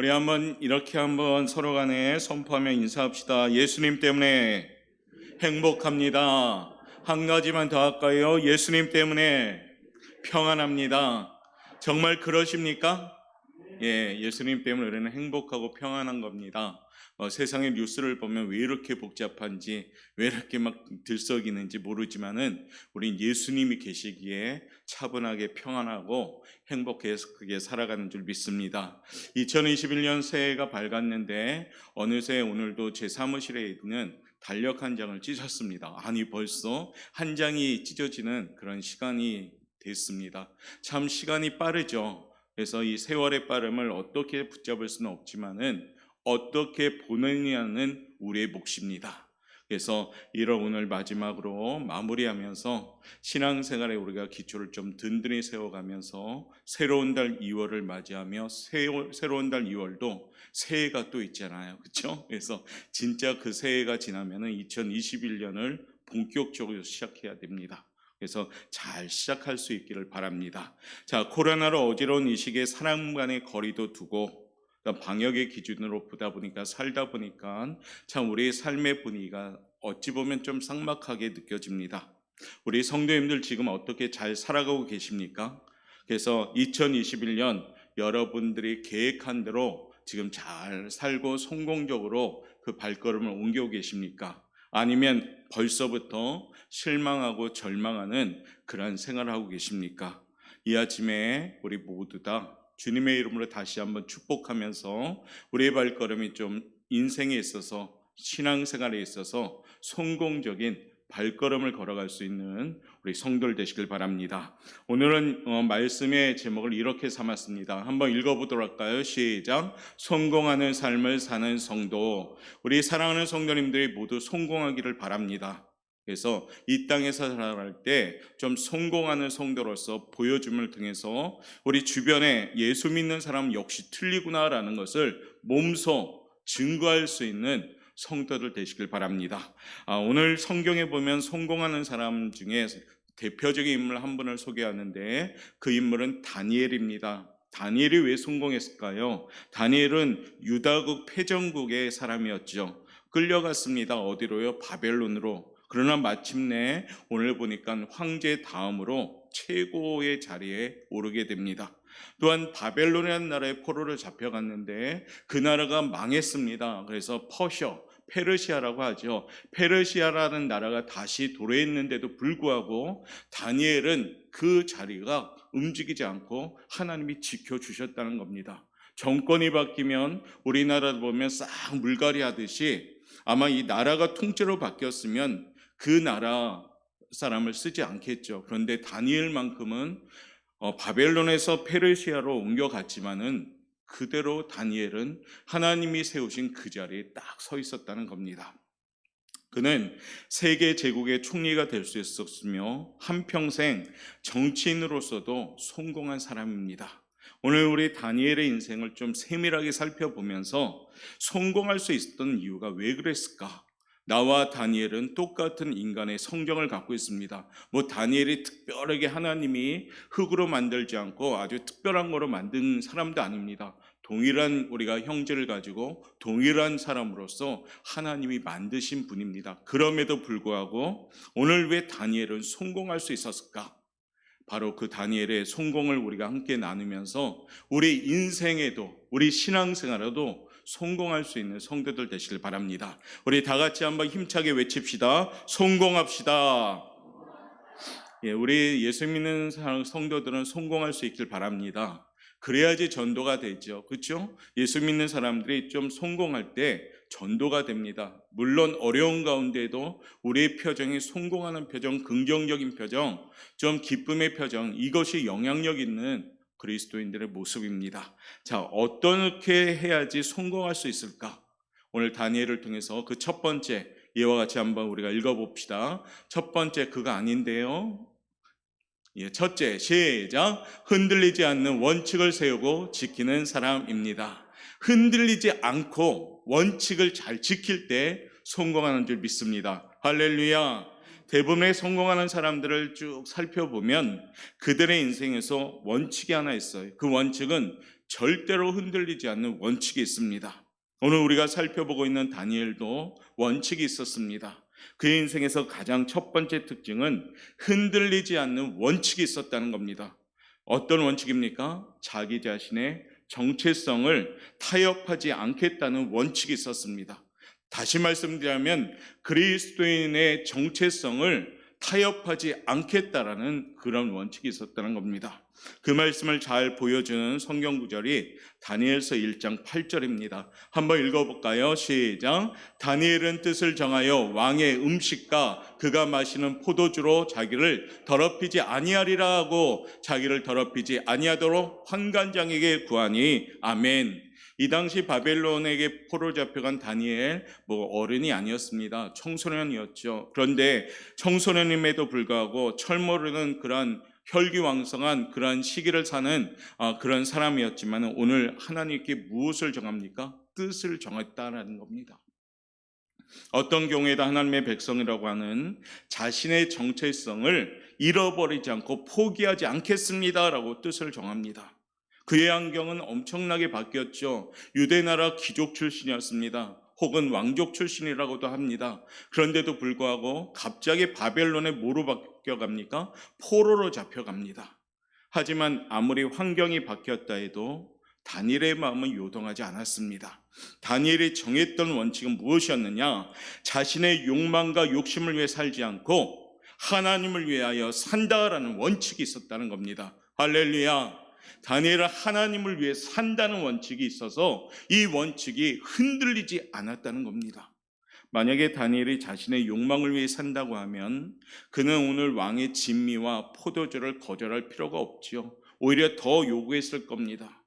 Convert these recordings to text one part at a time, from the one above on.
우리 이렇게 한번 서로 간에 선포하며 인사합시다. 예수님 때문에 행복합니다. 한 가지만 더 할까요? 예수님 때문에 평안합니다. 정말 그러십니까? 예, 예수님 때문에 우리는 행복하고 평안한 겁니다. 세상의 뉴스를 보면 왜 이렇게 복잡한지, 왜 이렇게 막 들썩이는지 모르지만은 우린 예수님이 계시기에 차분하게 평안하고 행복하게 살아가는 줄 믿습니다. 2021년 새해가 밝았는데 어느새 오늘도 제 사무실에 있는 달력 한 장을 찢었습니다. 아니 벌써 한 장이 찢어지는 그런 시간이 됐습니다. 참 시간이 빠르죠. 그래서 이 세월의 빠름을 어떻게 붙잡을 수는 없지만은 어떻게 보내느냐는 우리의 몫입니다. 그래서 이런 오늘 마지막으로 마무리하면서 신앙생활에 우리가 기초를 좀 든든히 세워가면서 새로운 달 2월을 맞이하며 새로운 달 2월도 새해가 또 있잖아요. 그렇죠? 그래서 진짜 그 새해가 지나면은 2021년을 본격적으로 시작해야 됩니다. 그래서 잘 시작할 수 있기를 바랍니다. 자, 코로나로 어지러운 이 시기에 사람 간의 거리도 두고 방역의 기준으로 보다 보니까 살다 보니까 참 우리의 삶의 분위기가 어찌 보면 좀 삭막하게 느껴집니다. 우리 성도님들 지금 어떻게 잘 살아가고 계십니까? 그래서 2021년 여러분들이 계획한 대로 지금 잘 살고 성공적으로 그 발걸음을 옮겨오고 계십니까? 아니면 벌써부터 실망하고 절망하는 그런 생활을 하고 계십니까? 이 아침에 우리 모두 다 주님의 이름으로 다시 한번 축복하면서 우리의 발걸음이 좀 인생에 있어서 신앙생활에 있어서 성공적인 발걸음을 걸어갈 수 있는 우리 성도들 되시길 바랍니다. 오늘은 말씀의 제목을 이렇게 삼았습니다. 한번 읽어보도록 할까요? 시작. 성공하는 삶을 사는 성도. 우리 사랑하는 성도님들이 모두 성공하기를 바랍니다. 그래서 이 땅에서 살아갈 때 좀 성공하는 성도로서 보여줌을 통해서 우리 주변에 예수 믿는 사람 역시 틀리구나라는 것을 몸소 증거할 수 있는 성도들 되시길 바랍니다. 오늘 성경에 보면 성공하는 사람 중에 대표적인 인물 한 분을 소개하는데 그 인물은 다니엘입니다. 다니엘이 왜 성공했을까요? 다니엘은 유다국 패전국의 사람이었죠. 끌려갔습니다. 어디로요? 바벨론으로. 그러나 마침내 오늘 보니까 황제 다음으로 최고의 자리에 오르게 됩니다. 또한 바벨론이라는 나라에 포로를 잡혀갔는데 그 나라가 망했습니다. 그래서 페르시아라고 하죠. 페르시아라는 나라가 다시 도래했는데도 불구하고 다니엘은 그 자리가 움직이지 않고 하나님이 지켜주셨다는 겁니다. 정권이 바뀌면 우리나라도 보면 싹 물갈이 하듯이 아마 이 나라가 통째로 바뀌었으면 그 나라 사람을 쓰지 않겠죠. 그런데 다니엘만큼은 바벨론에서 페르시아로 옮겨갔지만은 그대로 다니엘은 하나님이 세우신 그 자리에 딱 서 있었다는 겁니다. 그는 세계 제국의 총리가 될 수 있었으며 한평생 정치인으로서도 성공한 사람입니다. 오늘 우리 다니엘의 인생을 좀 세밀하게 살펴보면서 성공할 수 있었던 이유가 왜 그랬을까? 나와 다니엘은 똑같은 인간의 성경을 갖고 있습니다. 다니엘이 특별하게 하나님이 흙으로 만들지 않고 아주 특별한 거로 만든 사람도 아닙니다. 동일한 우리가 형제를 가지고 동일한 사람으로서 하나님이 만드신 분입니다. 그럼에도 불구하고 오늘 왜 다니엘은 성공할 수 있었을까? 바로 그 다니엘의 성공을 우리가 함께 나누면서 우리 인생에도 우리 신앙생활에도 성공할 수 있는 성도들 되시길 바랍니다. 우리 다 같이 한번 힘차게 외칩시다. 성공합시다. 예, 우리 예수 믿는 성도들은 성공할 수 있길 바랍니다. 그래야지 전도가 되죠. 그렇죠? 예수 믿는 사람들이 좀 성공할 때 전도가 됩니다. 물론 어려운 가운데도 우리의 표정이 성공하는 표정, 긍정적인 표정, 좀 기쁨의 표정, 이것이 영향력 있는 그리스도인들의 모습입니다. 자, 어떻게 해야지 성공할 수 있을까? 오늘 다니엘을 통해서 그 첫 번째 이와 같이 한번 우리가 읽어봅시다. 첫 번째 그가 아닌데요. 첫째, 시작. 흔들리지 않는 원칙을 세우고 지키는 사람입니다. 흔들리지 않고 원칙을 잘 지킬 때 성공하는 줄 믿습니다. 할렐루야. 대부분의 성공하는 사람들을 쭉 살펴보면 그들의 인생에서 원칙이 하나 있어요. 그 원칙은 절대로 흔들리지 않는 원칙이 있습니다. 오늘 우리가 살펴보고 있는 다니엘도 원칙이 있었습니다. 그의 인생에서 가장 첫 번째 특징은 흔들리지 않는 원칙이 있었다는 겁니다. 어떤 원칙입니까? 자기 자신의 정체성을 타협하지 않겠다는 원칙이 있었습니다. 다시 말씀드리면 그리스도인의 정체성을 타협하지 않겠다라는 그런 원칙이 있었다는 겁니다. 그 말씀을 잘 보여주는 성경 구절이 다니엘서 1장 8절입니다. 한번 읽어볼까요? 시작. 다니엘은 뜻을 정하여 왕의 음식과 그가 마시는 포도주로 자기를 더럽히지 아니하리라 하고 자기를 더럽히지 아니하도록 환관장에게 구하니 아멘. 이 당시 바벨론에게 포로 잡혀간 다니엘 어른이 아니었습니다. 청소년이었죠. 그런데 청소년임에도 불구하고 철모르는 그런 혈기왕성한 그런 시기를 사는 그런 사람이었지만 오늘 하나님께 무엇을 정합니까? 뜻을 정했다는 겁니다. 어떤 경우에도 하나님의 백성이라고 하는 자신의 정체성을 잃어버리지 않고 포기하지 않겠습니다라고 뜻을 정합니다. 그의 안경은 엄청나게 바뀌었죠. 유대나라 귀족 출신이었습니다. 혹은 왕족 출신이라고도 합니다. 그런데도 불구하고 갑자기 바벨론에 뭐로 바뀌어갑니까? 포로로 잡혀갑니다. 하지만 아무리 환경이 바뀌었다 해도 다니엘의 마음은 요동하지 않았습니다. 다니엘이 정했던 원칙은 무엇이었느냐? 자신의 욕망과 욕심을 위해 살지 않고 하나님을 위하여 산다라는 원칙이 있었다는 겁니다. 할렐루야. 다니엘은 하나님을 위해 산다는 원칙이 있어서 이 원칙이 흔들리지 않았다는 겁니다. 만약에 다니엘이 자신의 욕망을 위해 산다고 하면 그는 오늘 왕의 진미와 포도주를 거절할 필요가 없지요. 오히려 더 요구했을 겁니다.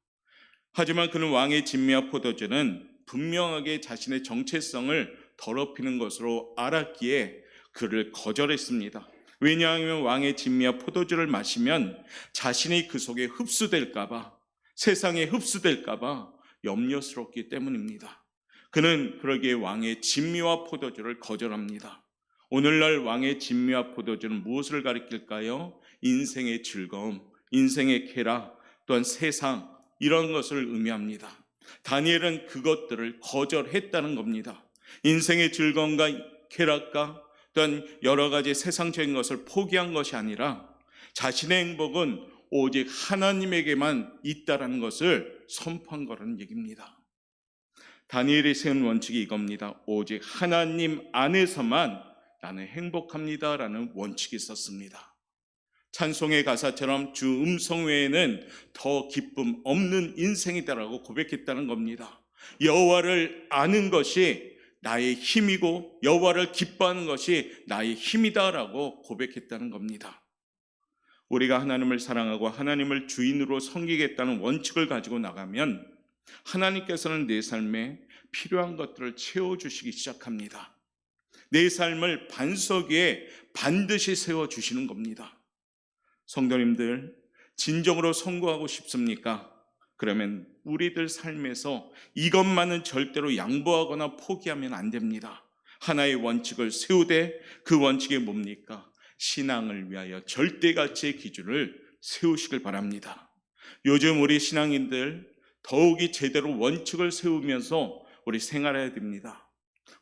하지만 그는 왕의 진미와 포도주는 분명하게 자신의 정체성을 더럽히는 것으로 알았기에 그를 거절했습니다. 왜냐하면 왕의 진미와 포도주를 마시면 자신이 그 속에 흡수될까봐, 세상에 흡수될까봐 염려스럽기 때문입니다. 그는 그러기에 왕의 진미와 포도주를 거절합니다. 오늘날 왕의 진미와 포도주는 무엇을 가리킬까요? 인생의 즐거움, 인생의 쾌락, 또한 세상, 이런 것을 의미합니다. 다니엘은 그것들을 거절했다는 겁니다. 인생의 즐거움과 쾌락과 또한 여러 가지 세상적인 것을 포기한 것이 아니라 자신의 행복은 오직 하나님에게만 있다라는 것을 선포한 거라는 얘기입니다. 다니엘이 세운 원칙이 이겁니다. 오직 하나님 안에서만 나는 행복합니다라는 원칙이 있었습니다. 찬송의 가사처럼 주 음성 외에는 더 기쁨 없는 인생이다라고 고백했다는 겁니다. 여호와를 아는 것이 나의 힘이고 여호와를 기뻐하는 것이 나의 힘이다라고 고백했다는 겁니다. 우리가 하나님을 사랑하고 하나님을 주인으로 섬기겠다는 원칙을 가지고 나가면 하나님께서는 내 삶에 필요한 것들을 채워주시기 시작합니다. 내 삶을 반석 위에 반드시 세워주시는 겁니다. 성도님들, 진정으로 성공하고 싶습니까? 그러면 우리들 삶에서 이것만은 절대로 양보하거나 포기하면 안 됩니다. 하나의 원칙을 세우되 그 원칙이 뭡니까? 신앙을 위하여 절대가치의 기준을 세우시길 바랍니다. 요즘 우리 신앙인들 더욱이 제대로 원칙을 세우면서 우리 생활해야 됩니다.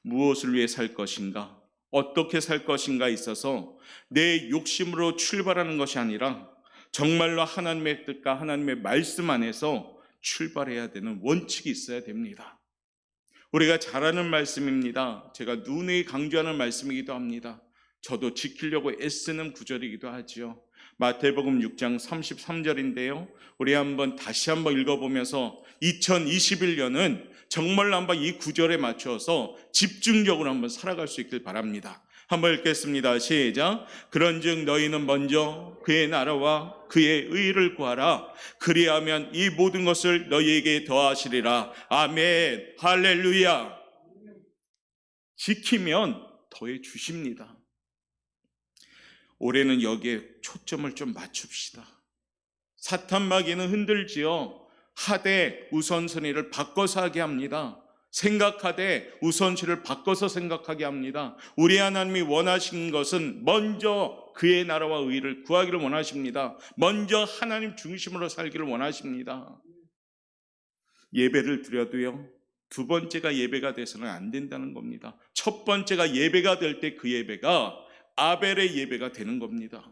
무엇을 위해 살 것인가? 어떻게 살 것인가 있어서 내 욕심으로 출발하는 것이 아니라 정말로 하나님의 뜻과 하나님의 말씀 안에서 출발해야 되는 원칙이 있어야 됩니다. 우리가 잘 아는 말씀입니다. 제가 누누이 강조하는 말씀이기도 합니다. 저도 지키려고 애쓰는 구절이기도 하지요. 마태복음 6장 33절인데요. 우리 다시 한번 읽어보면서 2021년은 정말로 한번 이 구절에 맞춰서 집중적으로 한번 살아갈 수 있길 바랍니다. 한번 읽겠습니다. 시작. 그런즉 너희는 먼저 그의 나라와 그의 의를 구하라. 그리하면 이 모든 것을 너희에게 더하시리라. 아멘. 할렐루야. 지키면 더해 주십니다. 올해는 여기에 초점을 좀 맞춥시다. 사탄 마귀는 흔들지요. 하되 우선순위를 바꿔서 하게 합니다. 생각하되 우선순위를 바꿔서 생각하게 합니다. 우리 하나님이 원하시는 것은 먼저 그의 나라와 의를 구하기를 원하십니다. 먼저 하나님 중심으로 살기를 원하십니다. 예배를 드려도요, 두 번째가 예배가 돼서는 안 된다는 겁니다. 첫 번째가 예배가 될 때 그 예배가 아벨의 예배가 되는 겁니다.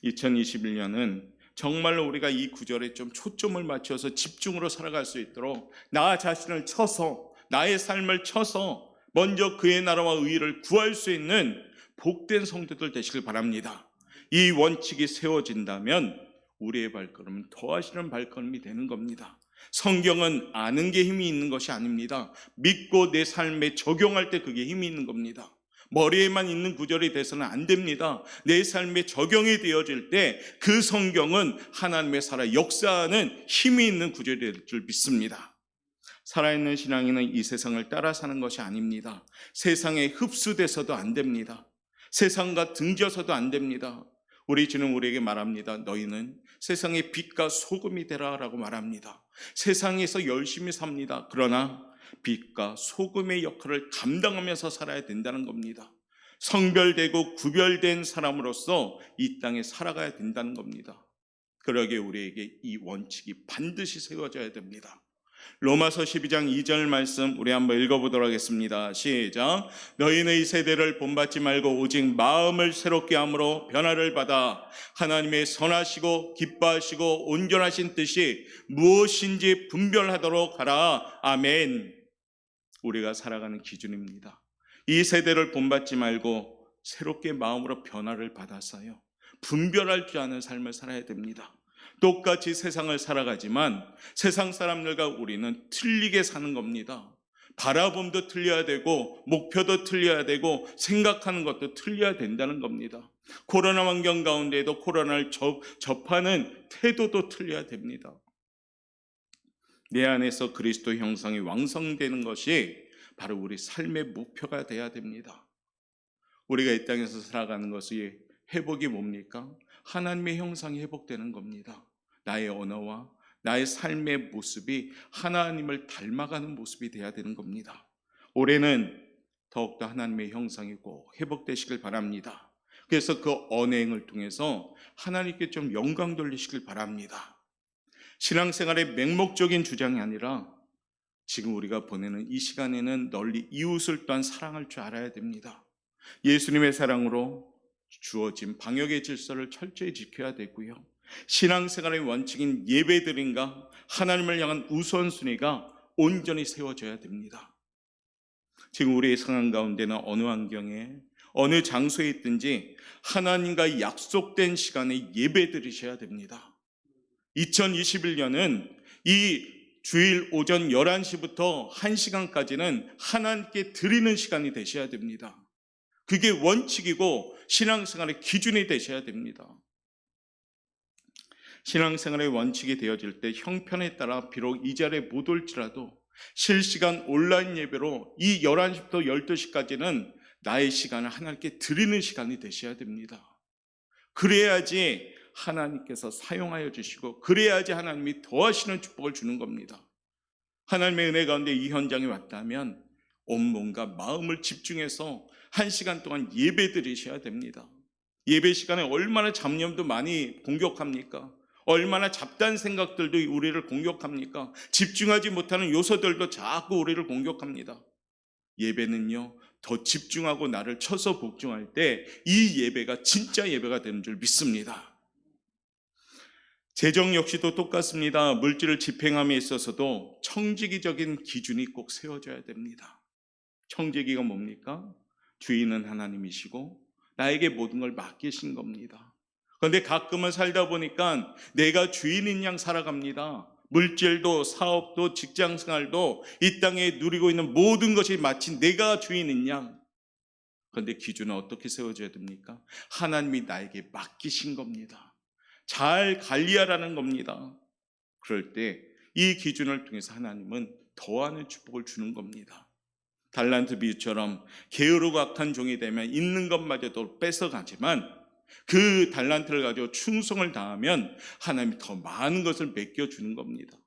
2021년은 정말로 우리가 이 구절에 좀 초점을 맞춰서 집중으로 살아갈 수 있도록 나 자신을 쳐서, 나의 삶을 쳐서 먼저 그의 나라와 의의를 구할 수 있는 복된 성도들 되시길 바랍니다. 이 원칙이 세워진다면 우리의 발걸음은 더하시는 발걸음이 되는 겁니다. 성경은 아는 게 힘이 있는 것이 아닙니다. 믿고 내 삶에 적용할 때 그게 힘이 있는 겁니다. 머리에만 있는 구절이 돼서는 안 됩니다. 내 삶에 적용이 되어질 때 그 성경은 하나님의 살아 역사하는 힘이 있는 구절이 될 줄 믿습니다. 살아있는 신앙인은 이 세상을 따라 사는 것이 아닙니다. 세상에 흡수돼서도 안 됩니다. 세상과 등져서도 안 됩니다. 우리 주는 우리에게 말합니다. 너희는 세상의 빛과 소금이 되라 라고 말합니다. 세상에서 열심히 삽니다. 그러나 빛과 소금의 역할을 감당하면서 살아야 된다는 겁니다. 성별되고 구별된 사람으로서 이 땅에 살아가야 된다는 겁니다. 그러기에 우리에게 이 원칙이 반드시 세워져야 됩니다. 로마서 12장 2절 말씀 우리 한번 읽어보도록 하겠습니다. 시작. 너희는 이 세대를 본받지 말고 오직 마음을 새롭게 함으로 변화를 받아 하나님의 선하시고 기뻐하시고 온전하신 뜻이 무엇인지 분별하도록 하라. 아멘. 우리가 살아가는 기준입니다. 이 세대를 본받지 말고 새롭게 마음으로 변화를 받았어요. 분별할 줄 아는 삶을 살아야 됩니다. 똑같이 세상을 살아가지만 세상 사람들과 우리는 틀리게 사는 겁니다. 바라봄도 틀려야 되고 목표도 틀려야 되고 생각하는 것도 틀려야 된다는 겁니다. 코로나 환경 가운데에도 코로나를 접하는 태도도 틀려야 됩니다. 내 안에서 그리스도 형상이 왕성되는 것이 바로 우리 삶의 목표가 돼야 됩니다. 우리가 이 땅에서 살아가는 것이 회복이 뭡니까? 하나님의 형상이 회복되는 겁니다. 나의 언어와 나의 삶의 모습이 하나님을 닮아가는 모습이 돼야 되는 겁니다. 올해는 더욱더 하나님의 형상이 꼭 회복되시길 바랍니다. 그래서 그 언행을 통해서 하나님께 좀 영광 돌리시길 바랍니다. 신앙생활의 맹목적인 주장이 아니라 지금 우리가 보내는 이 시간에는 널리 이웃을 또한 사랑할 줄 알아야 됩니다. 예수님의 사랑으로 주어진 방역의 질서를 철저히 지켜야 되고요. 신앙생활의 원칙인 예배드림과 하나님을 향한 우선순위가 온전히 세워져야 됩니다. 지금 우리의 상황 가운데는 어느 환경에 어느 장소에 있든지 하나님과 약속된 시간에 예배드리셔야 됩니다. 2021년은 이 주일 오전 11시부터 1시간까지는 하나님께 드리는 시간이 되셔야 됩니다. 그게 원칙이고 신앙생활의 기준이 되셔야 됩니다. 신앙생활의 원칙이 되어질 때 형편에 따라 비록 이 자리에 못 올지라도 실시간 온라인 예배로 이 11시부터 12시까지는 나의 시간을 하나님께 드리는 시간이 되셔야 됩니다. 그래야지 하나님께서 사용하여 주시고 그래야지 하나님이 더하시는 축복을 주는 겁니다. 하나님의 은혜 가운데 이 현장에 왔다면 온몸과 마음을 집중해서 1시간 동안 예배 드리셔야 됩니다. 예배 시간에 얼마나 잡념도 많이 공격합니까? 얼마나 잡다한 생각들도 우리를 공격합니까? 집중하지 못하는 요소들도 자꾸 우리를 공격합니다. 예배는요, 더 집중하고 나를 쳐서 복종할 때 이 예배가 진짜 예배가 되는 줄 믿습니다. 재정 역시도 똑같습니다. 물질을 집행함에 있어서도 청지기적인 기준이 꼭 세워져야 됩니다. 청지기가 뭡니까? 주인은 하나님이시고 나에게 모든 걸 맡기신 겁니다. 그런데 가끔은 살다 보니까 내가 주인인 양 살아갑니다. 물질도 사업도 직장생활도 이 땅에 누리고 있는 모든 것이 마치 내가 주인인 양. 그런데 기준은 어떻게 세워져야 됩니까? 하나님이 나에게 맡기신 겁니다. 잘 관리하라는 겁니다. 그럴 때 이 기준을 통해서 하나님은 더하는 축복을 주는 겁니다. 달란트 비유처럼 게으르고 악한 종이 되면 있는 것마저도 뺏어가지만 그 달란트를 가지고 충성을 다하면 하나님이 더 많은 것을 맡겨주는 겁니다.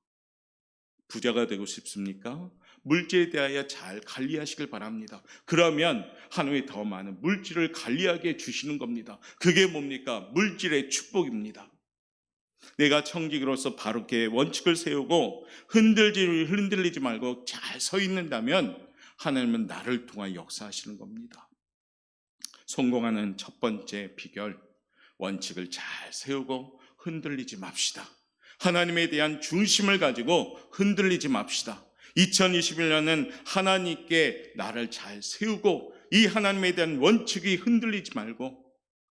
부자가 되고 싶습니까? 물질에 대하여 잘 관리하시길 바랍니다. 그러면 하나님이 더 많은 물질을 관리하게 해주시는 겁니다. 그게 뭡니까? 물질의 축복입니다. 내가 청지기로서 바르게 원칙을 세우고 흔들리지 말고 잘 서 있는다면 하나님은 나를 통하여 역사하시는 겁니다. 성공하는 첫 번째 비결, 원칙을 잘 세우고 흔들리지 맙시다. 하나님에 대한 중심을 가지고 흔들리지 맙시다. 2021년은 하나님께 나를 잘 세우고 이 하나님에 대한 원칙이 흔들리지 말고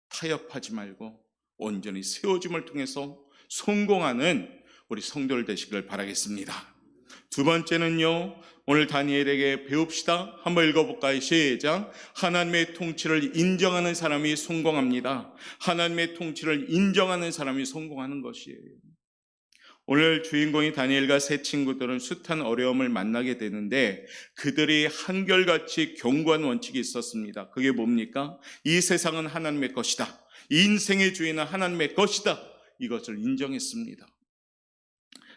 타협하지 말고 온전히 세워짐을 통해서 성공하는 우리 성도들 되시기를 바라겠습니다. 두 번째는요, 오늘 다니엘에게 배웁시다. 한번 읽어볼까요? 시작. 하나님의 통치를 인정하는 사람이 성공합니다. 하나님의 통치를 인정하는 사람이 성공하는 것이에요. 오늘 주인공인 다니엘과 세 친구들은 숱한 어려움을 만나게 되는데 그들이 한결같이 견고한 원칙이 있었습니다. 그게 뭡니까? 이 세상은 하나님의 것이다. 인생의 주인은 하나님의 것이다. 이것을 인정했습니다.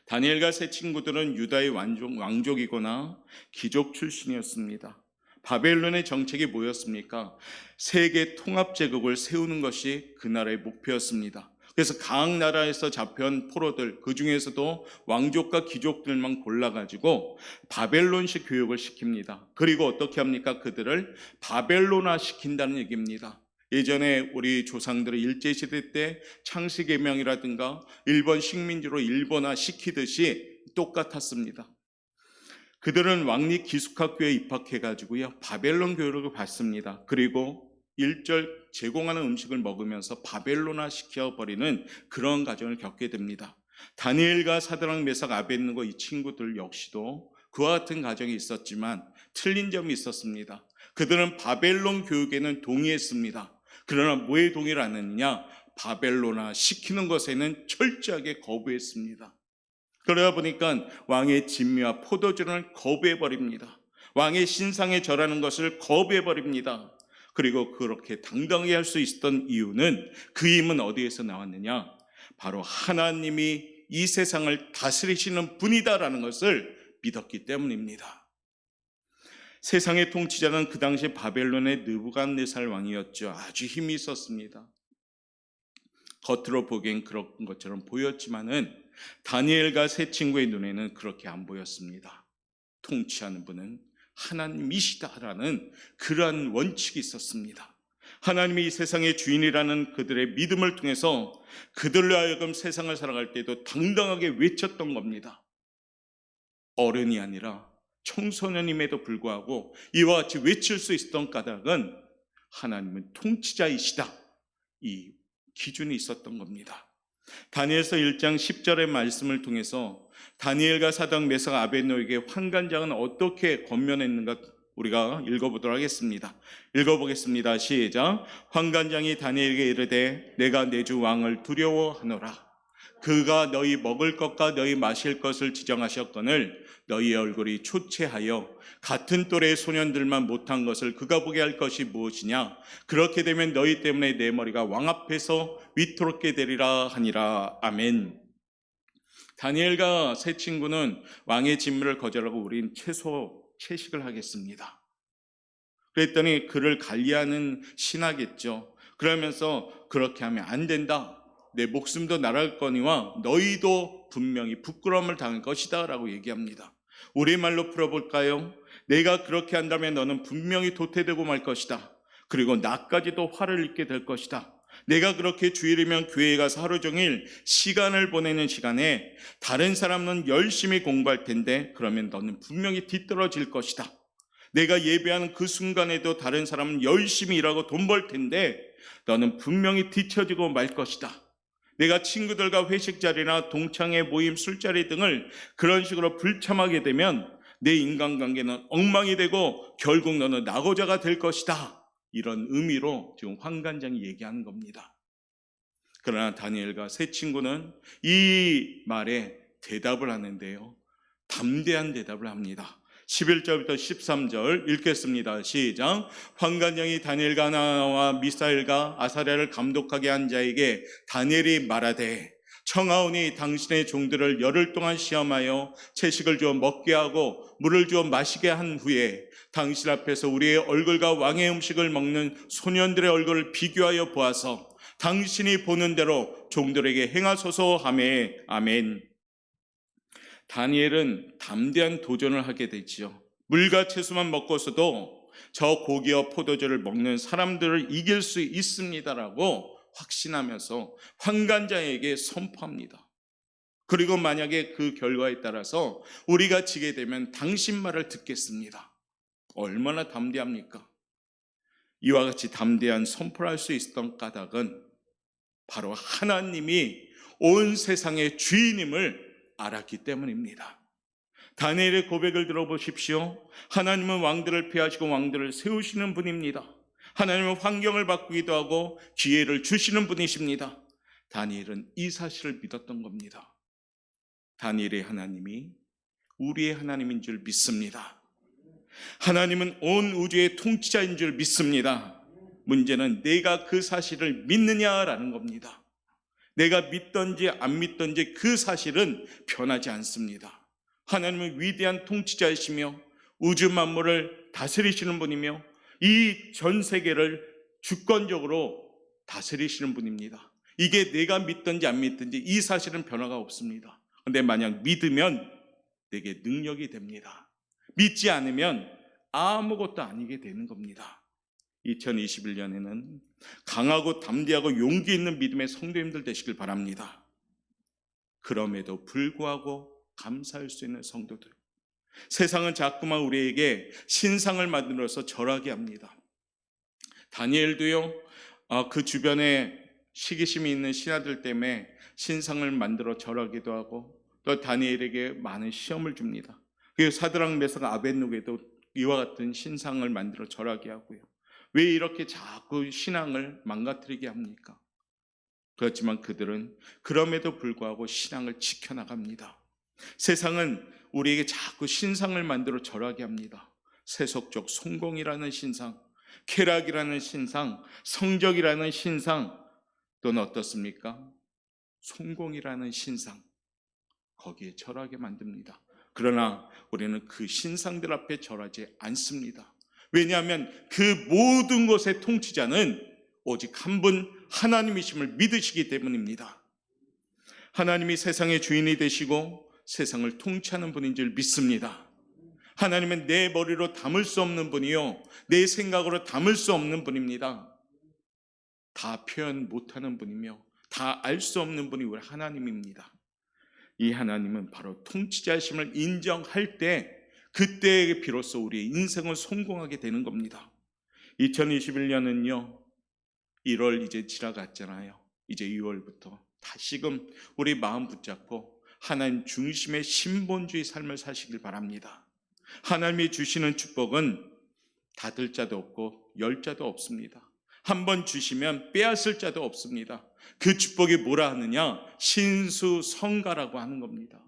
다니엘과 세 친구들은 유다의 왕족이거나 귀족 출신이었습니다. 바벨론의 정책이 뭐였습니까? 세계 통합 제국을 세우는 것이 그 나라의 목표였습니다. 그래서 각 나라에서 잡혀온 포로들, 그 중에서도 왕족과 귀족들만 골라가지고 바벨론식 교육을 시킵니다. 그리고 어떻게 합니까? 그들을 바벨론화 시킨다는 얘기입니다. 예전에 우리 조상들의 일제시대 때 창씨개명이라든가 일본 식민지로 일본화 시키듯이 똑같았습니다. 그들은 왕립 기숙학교에 입학해가지고요, 바벨론 교육을 받습니다. 그리고 일절 제공하는 음식을 먹으면서 바벨론화 시켜버리는 그런 과정을 겪게 됩니다. 다니엘과 사드락, 메삭, 아벳느고 이 친구들 역시도 그와 같은 과정이 있었지만 틀린 점이 있었습니다. 그들은 바벨론 교육에는 동의했습니다. 그러나 뭐에 동의를 안 했느냐? 바벨론화 시키는 것에는 철저하게 거부했습니다. 그러다 보니까 왕의 진미와 포도주를 거부해버립니다. 왕의 신상에 절하는 것을 거부해버립니다. 그리고 그렇게 당당하게 할 수 있었던 이유는 그 힘은 어디에서 나왔느냐? 바로 하나님이 이 세상을 다스리시는 분이다라는 것을 믿었기 때문입니다. 세상의 통치자는 그 당시 바벨론의 느부갓네살 왕이었죠. 아주 힘이 있었습니다. 겉으로 보기엔 그런 것처럼 보였지만은 다니엘과 세 친구의 눈에는 그렇게 안 보였습니다. 통치하는 분은 하나님이시다라는 그러한 원칙이 있었습니다. 하나님이 이 세상의 주인이라는 그들의 믿음을 통해서 그들로 하여금 세상을 살아갈 때도 당당하게 외쳤던 겁니다. 어른이 아니라 청소년임에도 불구하고 이와 같이 외칠 수 있었던 까닭은 하나님은 통치자이시다, 이 기준이 있었던 겁니다. 다니엘서 1장 10절의 말씀을 통해서 다니엘과 사드락, 메삭, 아벳느고에게 환관장은 어떻게 권면했는가 우리가 읽어보도록 하겠습니다. 읽어보겠습니다. 시작. 환관장이 다니엘에게 이르되 내가 내 주 왕을 두려워하노라. 그가 너희 먹을 것과 너희 마실 것을 지정하셨거늘 너희의 얼굴이 초췌하여 같은 또래의 소년들만 못한 것을 그가 보게 할 것이 무엇이냐? 그렇게 되면 너희 때문에 내 머리가 왕 앞에서 위태롭게 되리라 하니라. 아멘. 다니엘과 세 친구는 왕의 진미를 거절하고 우린 채식을 하겠습니다. 그랬더니 그를 관리하는 신하겠죠. 그러면서 그렇게 하면 안 된다. 내 목숨도 날아갈 거니와 너희도 분명히 부끄러움을 당할 것이다 라고 얘기합니다. 우리말로 풀어볼까요? 내가 그렇게 한다면 너는 분명히 도태되고 말 것이다. 그리고 나까지도 화를 입게 될 것이다. 내가 그렇게 주일이면 교회에 가서 하루 종일 시간을 보내는 시간에 다른 사람은 열심히 공부할 텐데 그러면 너는 분명히 뒤떨어질 것이다. 내가 예배하는 그 순간에도 다른 사람은 열심히 일하고 돈 벌 텐데 너는 분명히 뒤처지고 말 것이다. 내가 친구들과 회식 자리나 동창회 모임, 술자리 등을 그런 식으로 불참하게 되면 내 인간관계는 엉망이 되고 결국 너는 낙오자가 될 것이다. 이런 의미로 지금 환관장이 얘기하는 겁니다. 그러나 다니엘과 세 친구는 이 말에 대답을 하는데요, 담대한 대답을 합니다. 11절부터 13절 읽겠습니다. 시작. 환관장이 다니엘과 하나와 미사엘과 아사랴를 감독하게 한 자에게 다니엘이 말하되 청하오니 당신의 종들을 열흘 동안 시험하여 채식을 주어 먹게 하고 물을 주어 마시게 한 후에 당신 앞에서 우리의 얼굴과 왕의 음식을 먹는 소년들의 얼굴을 비교하여 보아서 당신이 보는 대로 종들에게 행하소서 하매. 아멘. 다니엘은 담대한 도전을 하게 되지요. 물과 채소만 먹고서도 저 고기와 포도주를 먹는 사람들을 이길 수 있습니다라고 확신하면서 환관자에게 선포합니다. 그리고 만약에 그 결과에 따라서 우리가 지게 되면 당신 말을 듣겠습니다. 얼마나 담대합니까? 이와 같이 담대한 선포를 할 수 있었던 까닭은 바로 하나님이 온 세상의 주인임을 알았기 때문입니다. 다니엘의 고백을 들어보십시오. 하나님은 왕들을 폐하시고 왕들을 세우시는 분입니다. 하나님은 환경을 바꾸기도 하고 기회를 주시는 분이십니다. 다니엘은 이 사실을 믿었던 겁니다. 다니엘의 하나님이 우리의 하나님인 줄 믿습니다. 하나님은 온 우주의 통치자인 줄 믿습니다. 문제는 내가 그 사실을 믿느냐라는 겁니다. 내가 믿던지 안 믿던지 그 사실은 변하지 않습니다. 하나님은 위대한 통치자이시며 우주 만물을 다스리시는 분이며 이 전 세계를 주권적으로 다스리시는 분입니다. 이게 내가 믿든지 안 믿든지 이 사실은 변화가 없습니다. 그런데 만약 믿으면 내게 능력이 됩니다. 믿지 않으면 아무것도 아니게 되는 겁니다. 2021년에는 강하고 담대하고 용기 있는 믿음의 성도님들 되시길 바랍니다. 그럼에도 불구하고 감사할 수 있는 성도들. 세상은 자꾸만 우리에게 신상을 만들어서 절하게 합니다. 다니엘도요, 그 주변에 시기심이 있는 신하들 때문에 신상을 만들어 절하기도 하고 또 다니엘에게 많은 시험을 줍니다. 그리고 사드락 메삭 아벳느고에도 이와 같은 신상을 만들어 절하게 하고요. 왜 이렇게 자꾸 신앙을 망가뜨리게 합니까? 그렇지만 그들은 그럼에도 불구하고 신앙을 지켜나갑니다. 세상은 우리에게 자꾸 신상을 만들어 절하게 합니다. 세속적 성공이라는 신상, 쾌락이라는 신상, 성적이라는 신상, 또는 어떻습니까? 성공이라는 신상, 거기에 절하게 만듭니다. 그러나 우리는 그 신상들 앞에 절하지 않습니다. 왜냐하면 그 모든 것의 통치자는 오직 한 분 하나님이심을 믿으시기 때문입니다. 하나님이 세상의 주인이 되시고 세상을 통치하는 분인 줄 믿습니다. 하나님은 내 머리로 담을 수 없는 분이요, 내 생각으로 담을 수 없는 분입니다. 다 표현 못하는 분이며 다 알 수 없는 분이 우리 하나님입니다. 이 하나님은 바로 통치자심을 인정할 때 그때 비로소 우리의 인생은 성공하게 되는 겁니다. 2021년은요 1월 이제 지나갔잖아요. 이제 2월부터 다시금 우리 마음 붙잡고 하나님 중심의 신본주의 삶을 사시길 바랍니다. 하나님이 주시는 축복은 닫을 자도 없고 열 자도 없습니다. 한번 주시면 빼앗을 자도 없습니다. 그 축복이 뭐라 하느냐? 신수성가라고 하는 겁니다.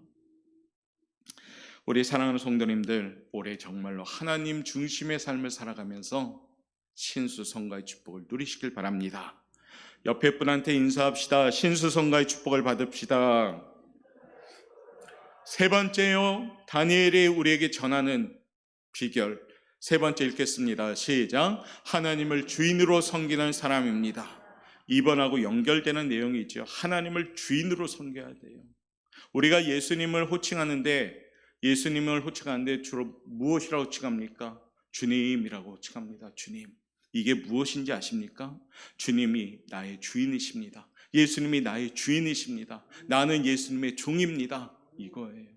우리 사랑하는 성도님들, 올해 정말로 하나님 중심의 삶을 살아가면서 신수성가의 축복을 누리시길 바랍니다. 옆에 분한테 인사합시다. 신수성가의 축복을 받읍시다. 세 번째요, 다니엘이 우리에게 전하는 비결. 세 번째 읽겠습니다. 시작. 하나님을 주인으로 섬기는 사람입니다. 이번하고 연결되는 내용이 있죠. 하나님을 주인으로 섬겨야 돼요. 우리가 예수님을 호칭하는데 주로 무엇이라고 호칭합니까? 주님이라고 호칭합니다. 주님. 이게 무엇인지 아십니까? 주님이 나의 주인이십니다. 예수님이 나의 주인이십니다. 나는 예수님의 종입니다. 이거예요.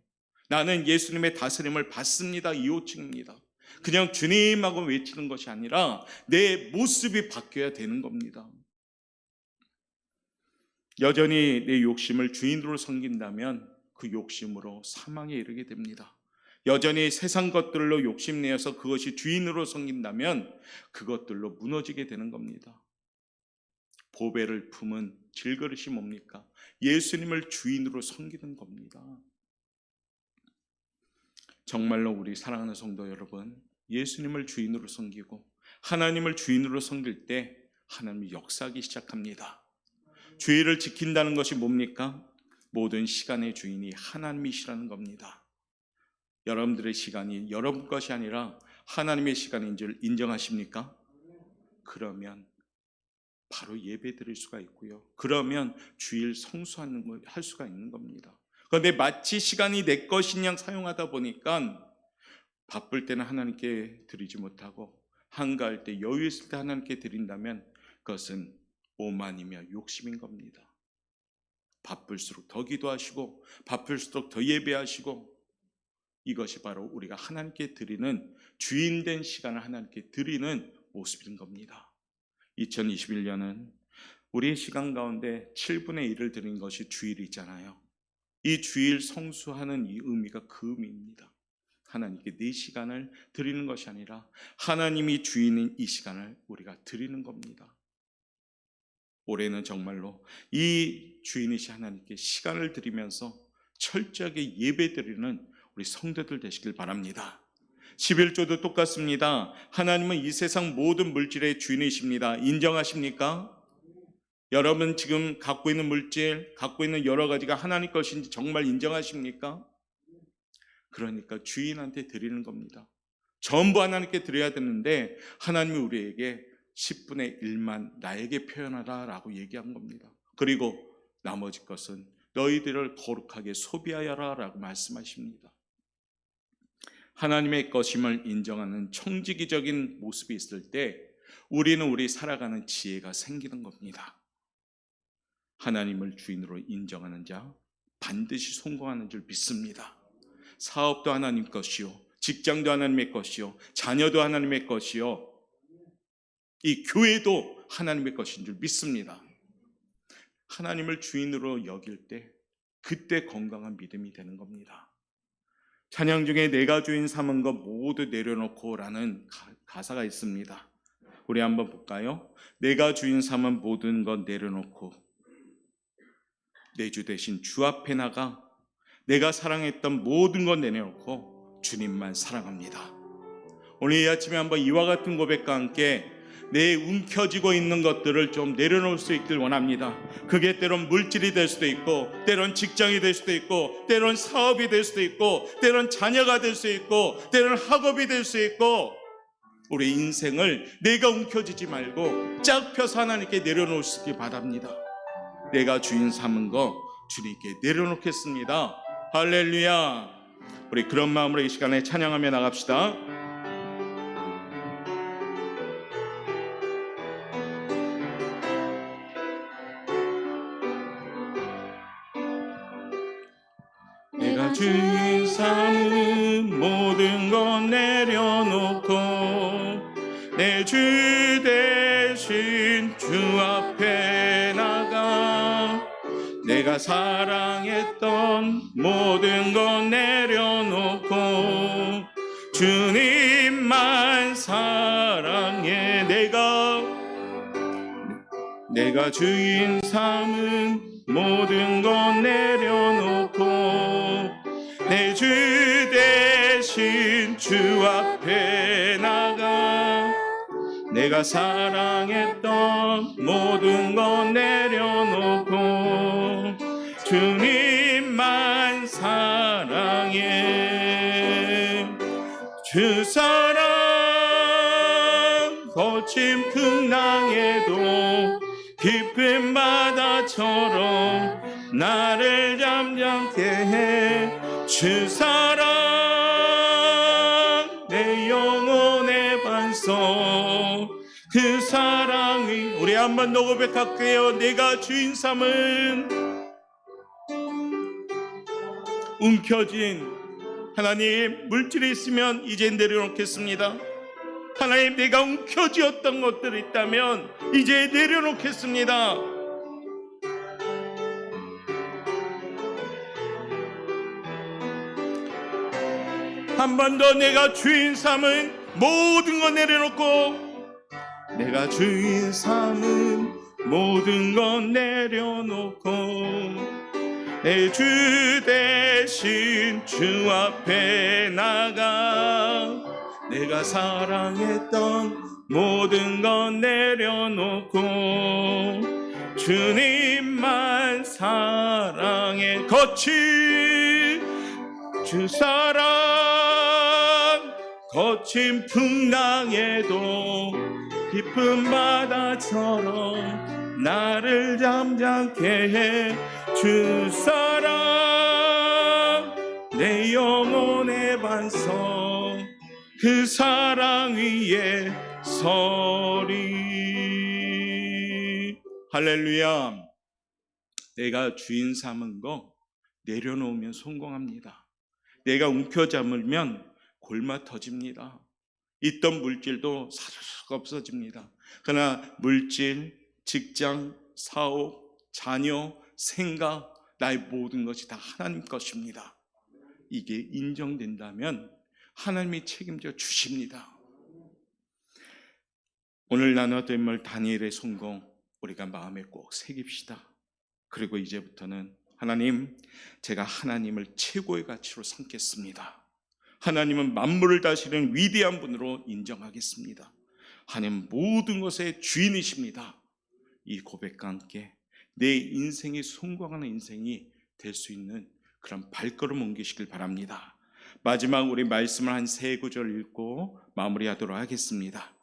나는 예수님의 다스림을 받습니다. 이 호칭입니다. 그냥 주님하고 외치는 것이 아니라 내 모습이 바뀌어야 되는 겁니다. 여전히 내 욕심을 주인으로 섬긴다면 그 욕심으로 사망에 이르게 됩니다. 여전히 세상 것들로 욕심내어서 그것이 주인으로 섬긴다면 그것들로 무너지게 되는 겁니다. 보배를 품은 질그릇이 뭡니까? 예수님을 주인으로 섬기는 겁니다. 정말로 우리 사랑하는 성도 여러분, 예수님을 주인으로 섬기고 하나님을 주인으로 섬길 때 하나님이 역사하기 시작합니다. 주의를 지킨다는 것이 뭡니까? 모든 시간의 주인이 하나님이시라는 겁니다. 여러분들의 시간이 여러분 것이 아니라 하나님의 시간인 줄 인정하십니까? 그러면 바로 예배 드릴 수가 있고요. 그러면 주일 성수하는 걸 할 수가 있는 겁니다. 그런데 마치 시간이 내 것인 양 사용하다 보니까 바쁠 때는 하나님께 드리지 못하고 한가할 때, 여유 있을 때 하나님께 드린다면 그것은 오만이며 욕심인 겁니다. 바쁠수록 더 기도하시고 바쁠수록 더 예배하시고, 이것이 바로 우리가 하나님께 드리는, 주인된 시간을 하나님께 드리는 모습인 겁니다. 2021년은 우리의 시간 가운데 7분의 1을 드린 것이 주일이잖아요. 이 주일 성수하는 이 의미가 그 의미입니다. 하나님께 내 시간을 드리는 것이 아니라 하나님이 주인인 이 시간을 우리가 드리는 겁니다. 올해는 정말로 이 주인이신 하나님께 시간을 드리면서 철저하게 예배드리는 우리 성도들 되시길 바랍니다. 11조도 똑같습니다. 하나님은 이 세상 모든 물질의 주인이십니다. 인정하십니까? 여러분 지금 갖고 있는 물질, 갖고 있는 여러 가지가 하나님 것인지 정말 인정하십니까? 그러니까 주인한테 드리는 겁니다. 전부 하나님께 드려야 되는데 하나님이 우리에게 10분의 1만 나에게 표현하라 라고 얘기한 겁니다. 그리고 나머지 것은 너희들을 거룩하게 소비하여라 라고 말씀하십니다. 하나님의 것임을 인정하는 청지기적인 모습이 있을 때 우리는 우리 살아가는 지혜가 생기는 겁니다. 하나님을 주인으로 인정하는 자 반드시 성공하는 줄 믿습니다. 사업도 하나님 것이요, 직장도 하나님의 것이요, 자녀도 하나님의 것이요, 이 교회도 하나님의 것인 줄 믿습니다. 하나님을 주인으로 여길 때 그때 건강한 믿음이 되는 겁니다. 찬양 중에 내가 주인 삼은 것 모두 내려놓고 라는 가사가 있습니다. 우리 한번 볼까요? 내가 주인 삼은 모든 것 내려놓고 내 주 대신 주 앞에 나가 내가 사랑했던 모든 것 내려놓고 주님만 사랑합니다. 오늘 이 아침에 한번 이와 같은 고백과 함께 내 움켜쥐고 있는 것들을 좀 내려놓을 수 있길 원합니다. 그게 때론 물질이 될 수도 있고, 때론 직장이 될 수도 있고, 때론 사업이 될 수도 있고, 때론 자녀가 될 수 있고, 때론 학업이 될 수 있고, 우리 인생을 내가 움켜쥐지 말고 쫙 펴서 하나님께 내려놓을 수 있길 바랍니다. 내가 주인 삼은 거 주님께 내려놓겠습니다. 할렐루야. 우리 그런 마음으로 이 시간에 찬양하며 나갑시다. 내가 주인 삼은 모든 것 내려놓고 내 주 대신 주 앞에 나가 내가 사랑했던 모든 것 내려놓고 주님만 사랑해. 내가 주인 삼은 모든 것 내려놓고 내 주 대신 주 앞에 나가 내가 사랑했던 모든 것 내려놓고 주님만 사랑해. 주 사랑 거친 풍랑에도 깊은 바다처럼 나를 잠잠케 해. 주 사랑 내 영혼의 반석 그 사랑이 우리 한번 더 고백할게요. 내가 주인 삼은 움켜쥔 하나님 물질이 있으면 이제 내려놓겠습니다. 하나님 내가 움켜쥐었던 것들이 있다면 이제 내려놓겠습니다. 한 번 더 내가 주인 삼은 모든 것 내려놓고 내가 주인 삼은 모든 것 내려놓고 내 주 대신 주 앞에 나가 내가 사랑했던 모든 것 내려놓고 주님만 사랑해. 거친 주 사랑 거친 풍랑에도 깊은 바다처럼 나를 잠잠케 해 주 사랑 내 영혼의 반성 그 사랑 위에 서리. 할렐루야. 내가 주인 삼은 거 내려놓으면 성공합니다. 내가 움켜잡으면 골마 터집니다. 있던 물질도 사르륵 없어집니다. 그러나 물질, 직장, 사업, 자녀, 생각, 나의 모든 것이 다 하나님 것입니다. 이게 인정된다면 하나님이 책임져 주십니다. 오늘 나눴던 인물 다니엘의 성공 우리가 마음에 꼭 새깁시다. 그리고 이제부터는 하나님, 제가 하나님을 최고의 가치로 삼겠습니다. 하나님은 만물을 다스리는 위대한 분으로 인정하겠습니다. 하나님 모든 것의 주인이십니다. 이 고백과 함께 내 인생이 성공하는 인생이 될 수 있는 그런 발걸음 옮기시길 바랍니다. 마지막 우리 말씀을 한 세 구절 읽고 마무리하도록 하겠습니다.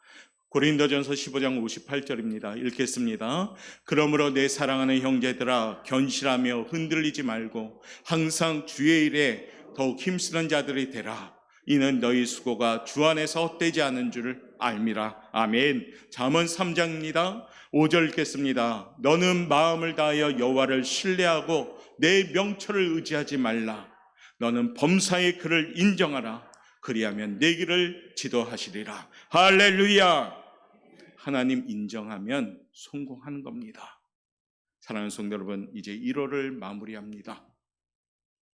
고린도전서 15장 58절입니다. 읽겠습니다. 그러므로 내 사랑하는 형제들아 견실하며 흔들리지 말고 항상 주의 일에 더욱 힘쓰는 자들이 되라. 이는 너희 수고가 주 안에서 헛되지 않은 줄을 알미라. 아멘. 잠언 3장입니다. 5절 읽겠습니다. 너는 마음을 다하여 여호와를 신뢰하고 내 명철을 의지하지 말라. 너는 범사의 그를 인정하라. 그리하면 내 길을 지도하시리라. 할렐루야. 하나님 인정하면 성공하는 겁니다. 사랑하는 성도 여러분, 이제 1월을 마무리합니다.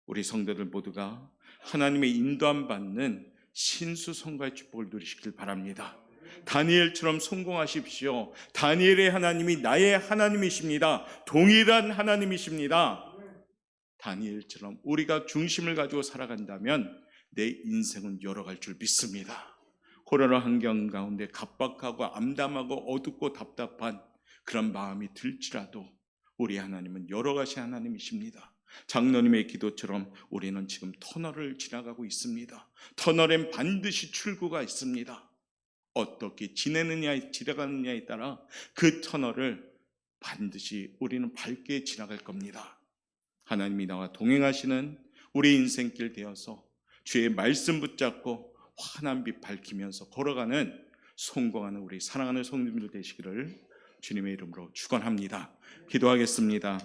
우리 성도들 모두가 하나님의 인도함 받는 신수성가의 축복을 누리시길 바랍니다. 다니엘처럼 성공하십시오. 다니엘의 하나님이 나의 하나님이십니다. 동일한 하나님이십니다. 다니엘처럼 우리가 중심을 가지고 살아간다면 내 인생은 열어갈 줄 믿습니다. 코로나 환경 가운데 각박하고 암담하고 어둡고 답답한 그런 마음이 들지라도 우리 하나님은 열어가신 하나님이십니다. 장로님의 기도처럼 우리는 지금 터널을 지나가고 있습니다. 터널엔 반드시 출구가 있습니다. 어떻게 지내느냐에 지나가느냐에 따라 그 터널을 반드시 우리는 밝게 지나갈 겁니다. 하나님이 나와 동행하시는 우리 인생길 되어서 주의 말씀 붙잡고 환한 빛 밝히면서 걸어가는 성공하는 우리 사랑하는 성도님들 되시기를 주님의 이름으로 축원합니다. 기도하겠습니다.